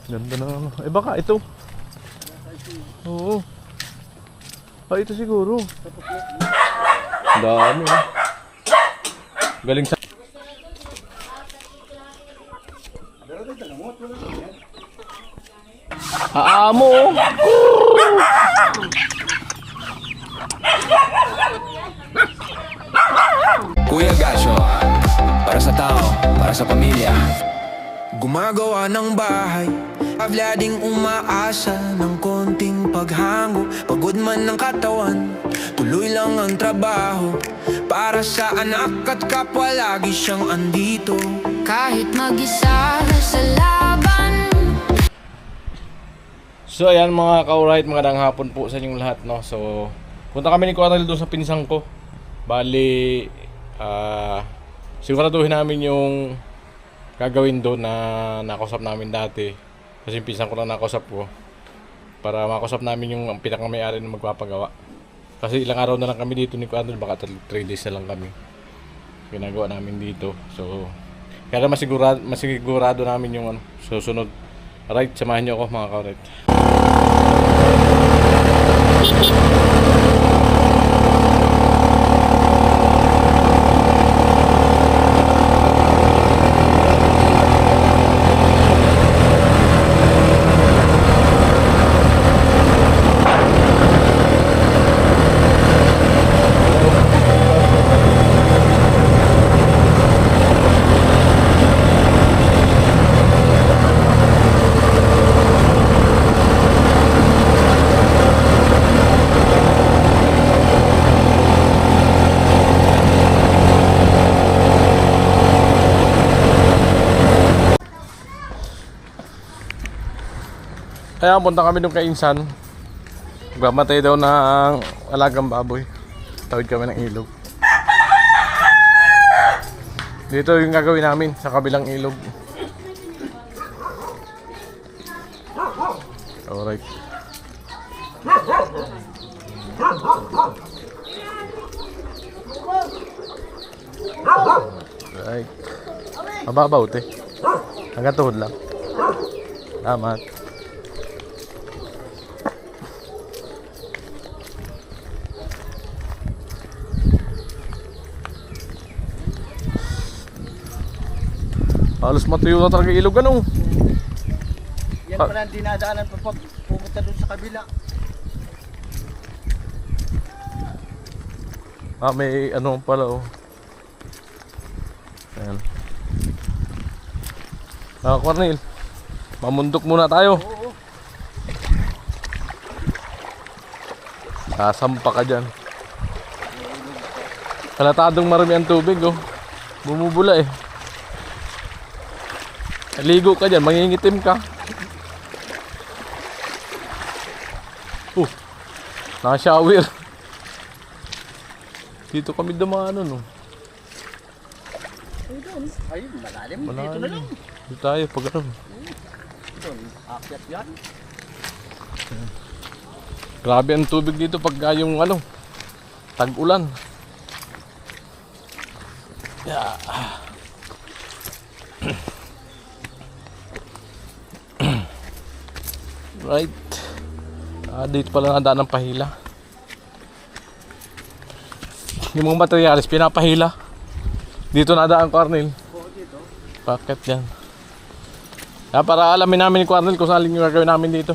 Ganda na ano. Eh baka ito. Oo. Ah, ito siguro. Dami. Galing sa... Aamo. Kuya Gasyo, para sa tao, para sa pamilya. Gumagawa ng bahay, abla ding umaasa ng konting paghango. Pagod man ng katawan, tuloy lang ang trabaho. Para sa anak at kapwa lagi siyang andito. Kahit mag-isa sa laban. So ayan mga ka-alright, magandang hapon po sa inyong lahat, no. So punta kami ni Kuya doon sa pinsang ko. Bali siguraduhin namin yung gagawin doon na nakausap namin dati. Kasi yung pinsang ko lang nakausap ko, para makausap namin yung pinakamayari na magpapagawa. Kasi ilang araw na lang kami dito ni Kuya, baka 3 days na lang kami ginagawa namin dito. So kaya masigurado namin yung susunod. Right, samahan niyo ako mga ka-alright. Kaya punta kami doon kay Insan. Magmamatay daw ng alagang baboy. Tawid kami ng ilog. Dito yung gagawin namin sa kabilang ilog. Alright. Alright. Mababaw te. Hanggang tuhod lang. Salamat. Halos matuyo na talaga ilog ano. Yan pala ang dinadaanan pa pag pumunta doon sa kabila. Ah, may ano pala oh. Ayan. Ah, Cornel. Mamundok muna tayo. Oo. Sasampa ka dyan. Halatadong marami ang tubig oh. Bumubula eh. Ligo ka dyan, mangingitim ka. Naka-shower. Dito kami dumaan no. Ay, malalim. Malalim. Dito na lang. Dito tayo pag ano. Doon, akyat yan. Grabe ang tubig dito pag yung ano, tag-ulan. Yeah. Right. Dito pala nadaan ng pahila. Yung mga materialis pinapahila. Dito nadaan Cornel. Oo, dito. Bakit yan? Para alamin namin ni Cornel kung saan yung gagawin namin dito.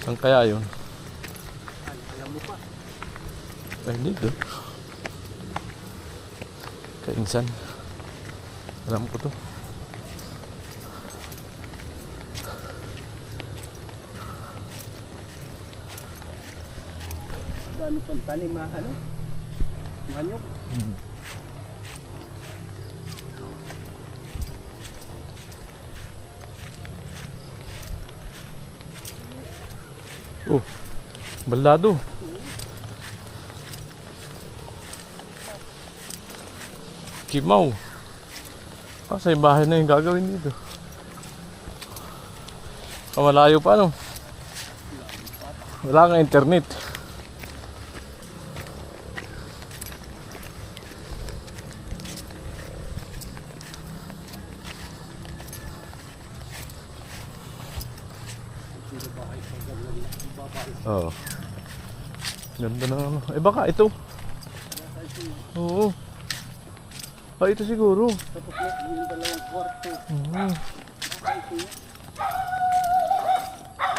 Saan kaya yun? Alam mo pa. Ay, dito. Kainsan. Alam ko to. Ano pang tanim ano? Manyok. Oh, balado. Kimaw. Sa bahay na yung gagawin dito. Oh, malayo pa ano? Wala kang internet. Oh. Ganda na ano. Eh baka ito. Oo. Ah, ito siguro. Tapos yung dalawang kwarto.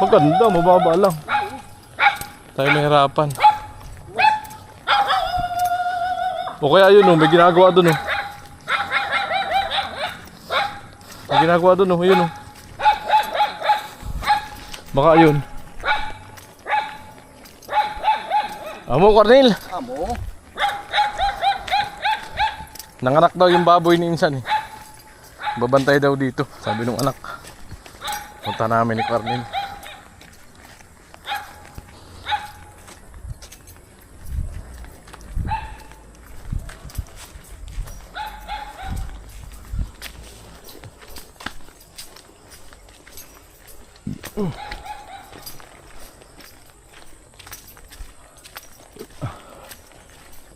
Maganda, mababa lang. Tayo mahirapan. O kaya yun, oh, may ginagawa dun. Oh. May ginagawa dun, oh, yun. Oh. Baka yun. Amo, Cornel. Amo. Nanganak daw yung baboy ni Insan eh. Babantay daw dito, sabi nung anak. Punta namin ni Cornel.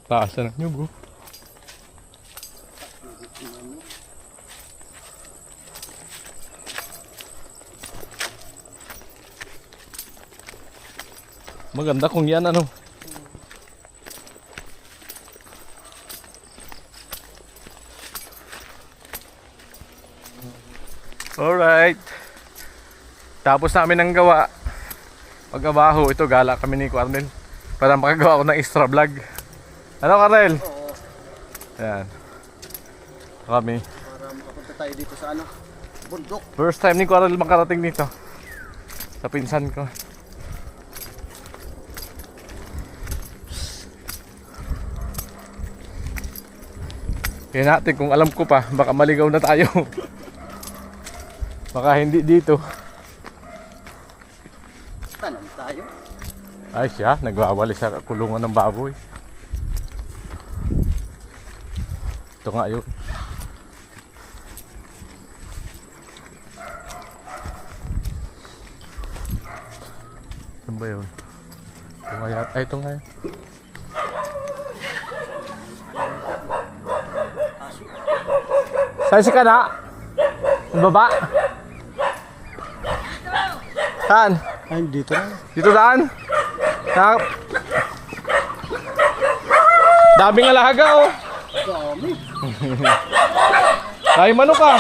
Taas na ng nyug, oh. Maganda kung yan ano. Alright. Tapos namin ang gawa. Pag-abaho, ito gala kami ni Cornel para makagawa ko ng extra vlog. Ano, Cornel? Oo. Ayan. Kami. Para makapunta tayo dito sa ano, bundok. First time ni Cornel makarating dito. Sa pinsan ko. Kaya natin kung alam ko pa, baka maligaw na tayo. Baka hindi dito. Tanong tayo. Ay siya, nagwawali sa kulungan ng baboy. Ito nga yun. Ano ba yun? Ito nga yan. Ay, ito nga yun. Saan si Kana? Ang baba? Saan? Ay, dito na. Dito daan? Na... Daming alaga oh. Dami. Daming manok ah.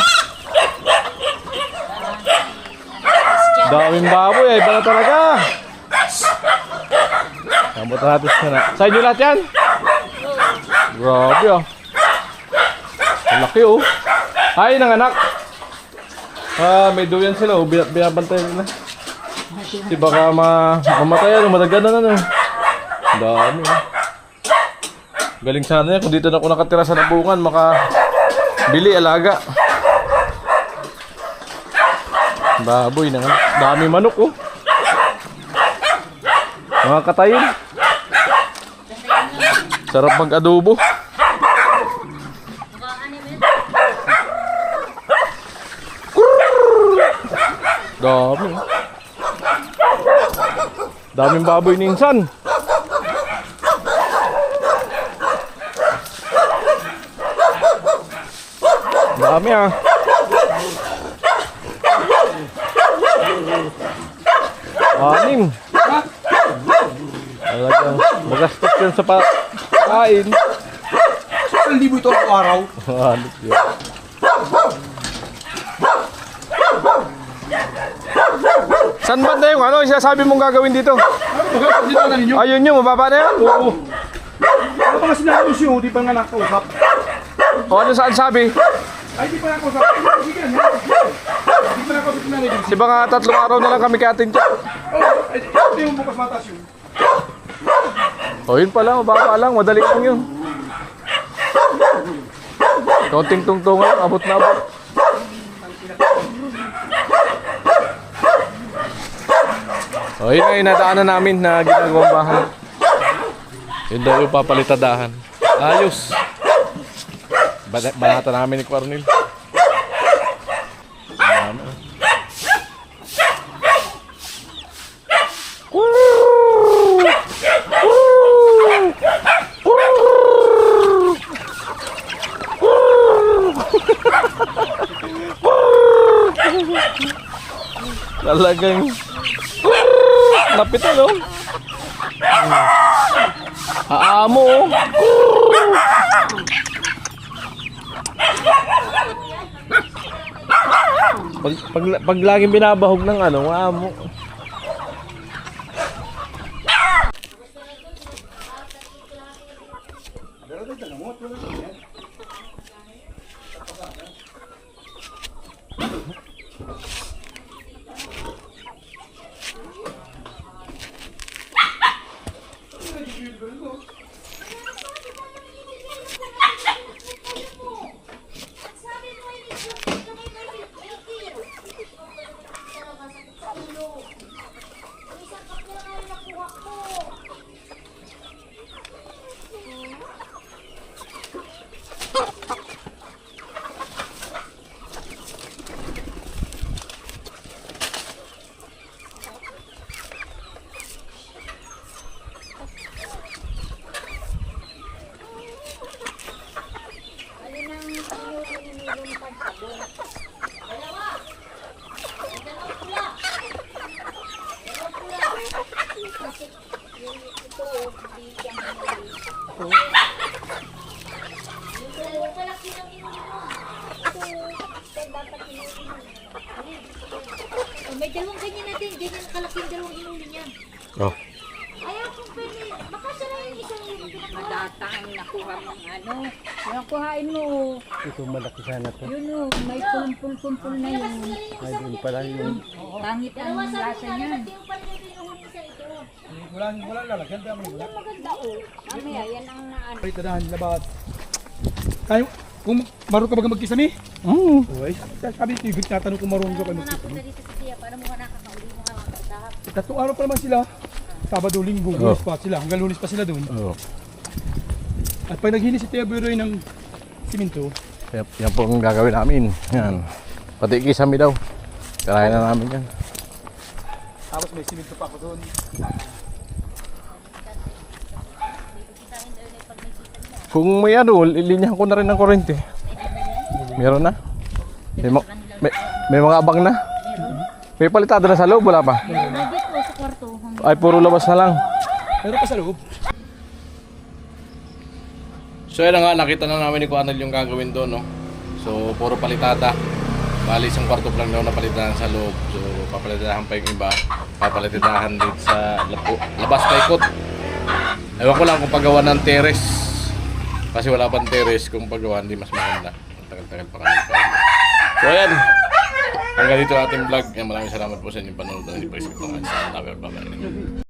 Daming baboy ay bala talaga. Nabutan natin na. Sa inyo lahat yan? Grabe oh. Ang laki oh. Ay, nanganak. Ah, may duyan sila oh. Binabantay nila. Kasi baka mamatayan, madaganan ano. Dami oh. Galing sana yan. Kung dito na ako nakatira sa nabungan, makabili alaga. Baboy na. Dami manok oh. Mga katayin. Sarap mag-adobo. Dami. Daming baboy ni Insan. Dami ah. Anim. Talagang magastos yan sa pakain. 1,000 ito ang araw. Halos yan. Saan ba na yung ano? Yung sinasabi mong gagawin dito? Dito na ninyo. Ayun yun, mababa na yan? Oo. Ano pa nga sinabi mo siya, di pa nga nakausap. O ano saan sabi? Ay, di pa nakausap. Sige na. Di pa nakausap na nila. Si baka 3 araw na lang kami katin dyan. Ito yung bukas matas yun. O yun pala, mababa lang, madali lang yun. Kaunting tungtungan, abot na abot. O yun nga, inadaanan namin na ginagawang bahay. Yun daw yung papalitadahan. Ayos. Banata namin ni Cornel. Talagang lapit ano? Aamo oh. Pag laging binabahog ng ano, aamo. May dalawang ganyan natin, ganyan kalaking dalawang inuli niya. Oh. Ayaw kung pwede, makasya na yung isang Madata ang nakuha mong ano. Nakuhain mo. Ito malaki sana to. Yun o, may pulpul-pulpul na yun. Ay, din pala yun. Pangit ang lasa niyan. yung pala yung isa ito. Wala lalagyan. Dami wala. Maganda o. Mamaya, yan ang naano. Ay, tadahan, labat. Tayo, kung marunong ka baga magkisami? Uy, sabi ko, tatanong kung marunong ka Napunta magkisami. dito sa siya, paano mo ka nakakauli mo ka makakatahap. Tatlong araw pa naman sila. Sabado, linggo, lunes pa sila. Hanggang lunes pa sila doon. Oh. At pag naghili si Tia Buroy ng siminto, Yan po ang gagawin namin. Yan. Pati kisame daw. Karayan na namin yan. tapos may siminto pa ako doon. Kung may ano, lilinyahan ko na rin ng kurente. Meron na. May mga abang na. May palitado na sa loob, wala pa. Nagit ko sa kwarto. Ay, puro labas na lang. Meron pa sa loob. So yan na nga, nakita na namin ni Kuanal yung gagawin doon, no? So, puro palitada. Bali, isang kwarto pa lang daw na palitahan sa loob. So, papalitadahan pa yung iba. Papalitadahan dito sa labas paikot. Ewan ko lang kung paggawa ng terrace. Kasi wala pang terrace, kung paggawa hindi mas maganda. Tagal-tagal pa kami pa. So ayan, hanggang dito ating vlog. Maraming salamat po sa inyong panonood. Hindi pa isip ko nga sa